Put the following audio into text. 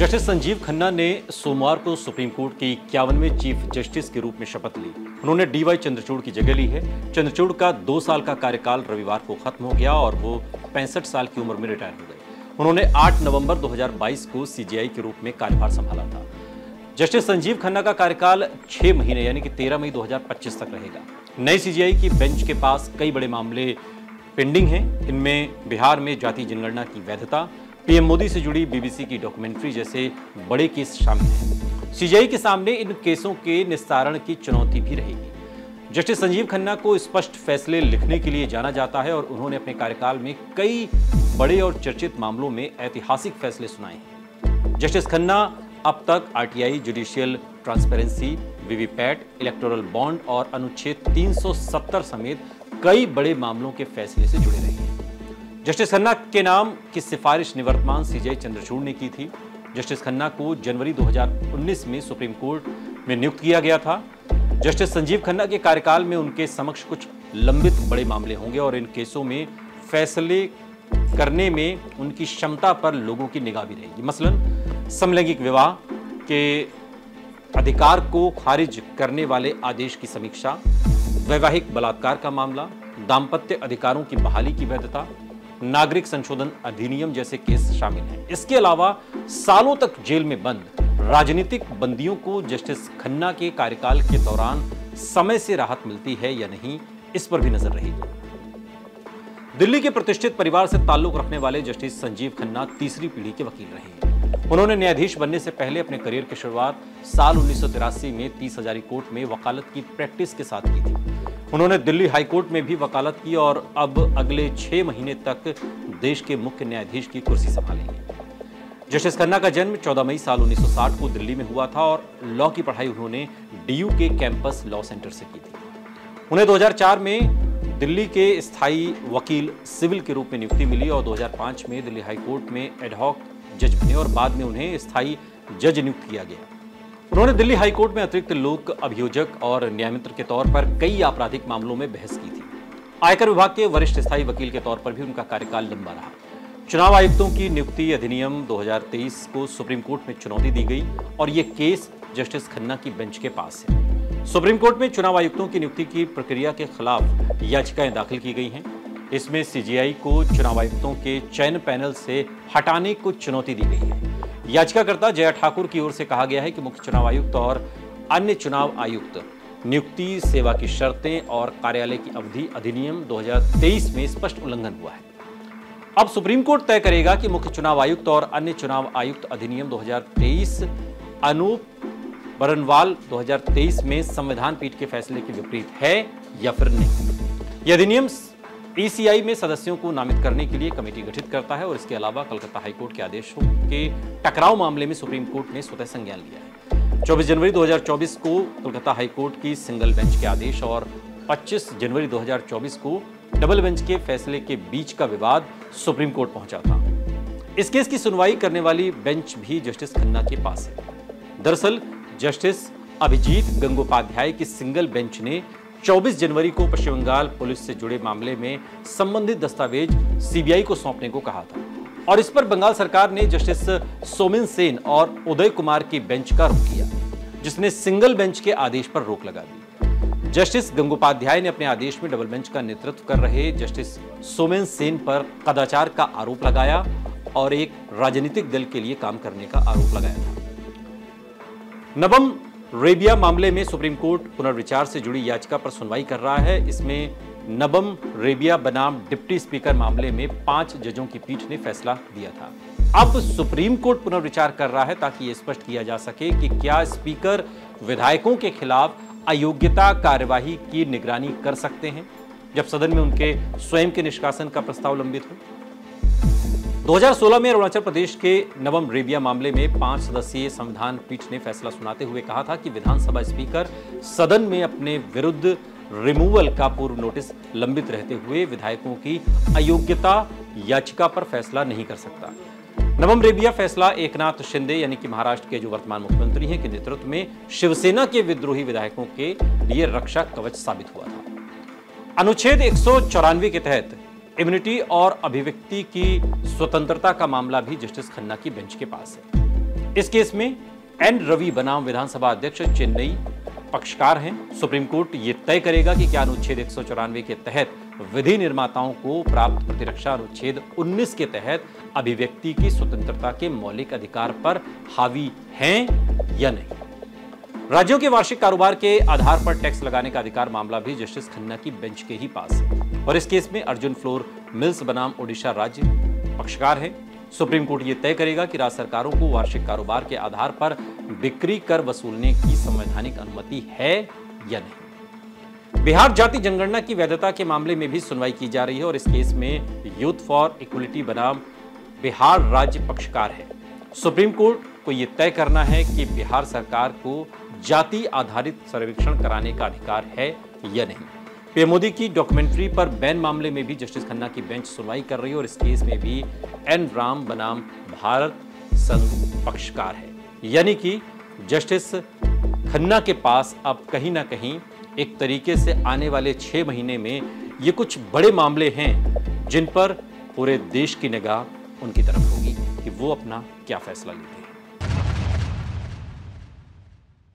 Justice Sanjeev Khanna ने सोमवार को सुप्रीम कोर्ट के 51वें चीफ जस्टिस के रूप में शपथ ली। उन्होंने डीवाई चंद्रचूड़ की जगह ली है। चंद्रचूड़ का 2 साल का कार्यकाल रविवार को खत्म हो गया और वो 65 साल की उम्र में रिटायर हो गए। उन्होंने 8 नवंबर 2022 को सीजेआई के रूप में कार्यभार संभाला था। जस्टिस संजीव खन्ना का कार्यकाल 6 महीने यानी कि 13 मई 2025 तक रहेगा। नई सीजेआई की बेंच के पास कई बड़े मामले पेंडिंग हैं। इनमें बिहार में जाति जनगणना की वैधता, पीएम मोदी से जुड़ी बीबीसी की डॉक्यूमेंट्री जैसे बड़े केस शामिल हैं। सीजेआई के सामने इन केसों के निस्तारण की चुनौती भी रहेगी। जस्टिस संजीव खन्ना को स्पष्ट फैसले लिखने के लिए जाना जाता है और उन्होंने अपने कार्यकाल में कई बड़े और चर्चित मामलों में ऐतिहासिक फैसले सुनाए हैं। जस्टिस खन्ना अब तक RTI, judicial transparency, VVPAT, electoral bond और अनुच्छेद 370 समेत कई बड़े मामलों के फैसले से जुड़े रहे हैं। जस्टिस खन्ना के नाम की सिफारिश निवर्तमान सीजेआई चंद्रचूड़ ने की थी। जस्टिस खन्ना को जनवरी 2019 में सुप्रीम कोर्ट में नियुक्त किया गया था। जस्टिस संजीव खन्ना के कार्यकाल में उनके समक्ष कुछ लंबित बड़े मामले होंगे और इन केसों में फैसले करने में उनकी क्षमता पर लोगों की निगाह भी रहेगी। मसलन समलैंगिक विवाह के अधिकार को खारिज करने वाले आदेश की समीक्षा, वैवाहिक बलात्कार का मामला, दाम्पत्य अधिकारों की बहाली की वैधता, नागरिक संशोधन अधिनियम जैसे केस शामिल हैं। इसके अलावा सालों तक जेल में बंद राजनीतिक बंदियों को जस्टिस खन्ना के कार्यकाल के दौरान समय से राहत मिलती है या नहीं, इस पर भी नजर रहेगी। दिल्ली के प्रतिष्ठित परिवार से ताल्लुक रखने वाले जस्टिस संजीव खन्ना तीसरी पीढ़ी के वकील रहे हैं। उन्होंने न्यायाधीश बनने से पहले अपने करियर की शुरुआत साल 1983 में 30 हजारी कोर्ट में वकालत की प्रैक्टिस के साथ की थी। उन्होंने दिल्ली हाई कोर्ट में भी वकालत की और अब अगले 6 महीने तक देश के मुख्य न्यायाधीश की कुर्सी संभालेंगे। जस्टिस खन्ना का जन्म 14 मई साल 1960 को दिल्ली में हुआ था और लॉ की पढ़ाई उन्होंने डीयू के कैंपस लॉ सेंटर से की थी। उन्हें 2004 में दिल्ली के स्थायी वकील सिविल के रूप में नियुक्ति मिली और 2005 में दिल्ली हाई कोर्ट में एडहॉक जज बने और बाद में उन्हें स्थायी जज नियुक्त किया गया। उन्होंने दिल्ली हाई कोर्ट में अतिरिक्त लोक अभियोजक और न्यायमित्र के तौर पर कई आपराधिक मामलों में बहस की थी। आयकर विभाग के वरिष्ठ स्थायी वकील के तौर पर भी उनका कार्यकाल लंबा रहा। चुनाव आयुक्तों की नियुक्ति अधिनियम 2023 को सुप्रीम कोर्ट में चुनौती दी गई और यह केस जस्टिस खन्ना की बेंच के पास है। सुप्रीम कोर्ट में चुनाव आयुक्तों की नियुक्ति की प्रक्रिया के खिलाफ याचिकाएं दाखिल की गई हैं। इसमें सीजेआई को चुनाव आयुक्तों के चयन पैनल से हटाने को चुनौती दी गई है। याचिकाकर्ता जया ठाकुर की ओर से कहा गया है कि मुख्य चुनाव आयुक्त और अन्य चुनाव आयुक्त नियुक्ति, सेवा की शर्तें और कार्यालय की अवधि अधिनियम 2023 में स्पष्ट उल्लंघन हुआ है। अब सुप्रीम कोर्ट तय करेगा कि मुख्य चुनाव आयुक्त और अन्य चुनाव आयुक्त अधिनियम 2023 अनूप बरनवाल 2023 में संविधान पीठ के फैसले के विपरीत है या फिर नहीं। यह अधिनियम ईसीआई में सदस्यों को नामित करने के लिए कमेटी गठित करता है और इसके अलावा कलकत्ता हाईकोर्ट के आदेशों के टकराव मामले में सुप्रीम कोर्ट ने स्वतः संज्ञान लिया है। 24 जनवरी 2024 को कलकत्ता हाईकोर्ट की सिंगल बेंच के आदेश और 25 जनवरी 2024 को डबल बेंच के फैसले के बीच का विवाद सुप्रीम कोर्ट पहुंचा था। इस केस की सुनवाई करने वाली बेंच भी जस्टिस खन्ना के पास है। दरअसल जस्टिस अभिजीत गंगोपाध्याय की सिंगल बेंच ने 24 जनवरी को पश्चिम बंगाल पुलिस से जुड़े मामले में संबंधित दस्तावेज सीबीआई को सौंपने को कहा था और इस पर बंगाल सरकार ने जस्टिस सोमेन सेन और उदय कुमार की बेंच का रुख किया, जिसने सिंगल बेंच के आदेश पर रोक लगा दी। जस्टिस गंगोपाध्याय ने अपने आदेश में डबल बेंच का नेतृत्व कर रहे जस्टिस सोमेन सेन पर कदाचार का आरोप लगाया और एक राजनीतिक दल के लिए काम करने का आरोप लगाया था। नबम रेबिया मामले में सुप्रीम कोर्ट पुनर्विचार से जुड़ी याचिका पर सुनवाई कर रहा है। इसमें नबम रेबिया बनाम डिप्टी स्पीकर मामले में 5 जजों की पीठ ने फैसला दिया था। अब सुप्रीम कोर्ट पुनर्विचार कर रहा है ताकि यह स्पष्ट किया जा सके कि क्या स्पीकर विधायकों के खिलाफ अयोग्यता कार्यवाही की निगरानी कर सकते हैं जब सदन में उनके स्वयं के निष्कासन का प्रस्ताव लंबित हो। 2016 में अरुणाचल प्रदेश के नबम रेबिया मामले में 5 सदस्यीय संविधान पीठ ने फैसला सुनाते हुए कहा था कि विधानसभा स्पीकर सदन में अपने विरुद्ध रिमूवल का पूर्व नोटिस लंबित रहते हुए विधायकों की अयोग्यता याचिका पर फैसला नहीं कर सकता। नबम रेबिया फैसला एकनाथ शिंदे यानी कि महाराष्ट्र के जो वर्तमान मुख्यमंत्री हैं के नेतृत्व में शिवसेना के विद्रोही विधायकों के लिए रक्षा कवच साबित हुआ था। अनुच्छेद 194 के तहत इम्यूनिटी और अभिव्यक्ति की स्वतंत्रता का मामला भी जस्टिस खन्ना की बेंच के पास है। इस केस में एन रवि बनाम विधानसभा अध्यक्ष चेन्नई पक्षकार हैं। सुप्रीम कोर्ट ये तय करेगा कि क्या अनुच्छेद 194 के तहत विधि निर्माताओं को प्राप्त प्रतिरक्षा अनुच्छेद 19 के तहत अभिव्यक्ति की स्वतंत्रता के मौलिक अधिकार पर हावी हैं या नहीं। राज्यों के वार्षिक कारोबार के आधार पर टैक्स लगाने का अधिकार मामला भी जस्टिस खन्ना की बेंच के ही पास है और इस केस में अर्जुन फ्लोर मिल्स बनाम ओडिशा राज्य पक्षकार है। सुप्रीम कोर्ट यह तय करेगा कि राज्य सरकारों को वार्षिक कारोबार के आधार पर बिक्री कर वसूलने की संवैधानिक अनुमति है या नहीं। बिहार जाति जनगणना की वैधता के मामले में भी सुनवाई की जा रही है और इस केस में यूथ फॉर इक्वलिटी बनाम बिहार राज्य पक्षकार है। सुप्रीम कोर्ट को यह तय करना है कि बिहार सरकार को जाति आधारित सर्वेक्षण कराने का अधिकार है या नहीं। पीएम मोदी की डॉक्यूमेंट्री पर बैन मामले में भी जस्टिस खन्ना की बेंच सुनवाई कर रही है और इस केस में भी एन राम बनाम भारत संघ पक्षकार है। यानी कि जस्टिस खन्ना के पास अब कहीं ना कहीं एक तरीके से आने वाले 6 महीने में ये कुछ बड़े मामले हैं जिन पर पूरे देश की निगाह उनकी तरफ होगी कि वो अपना क्या फैसला लेते हैं।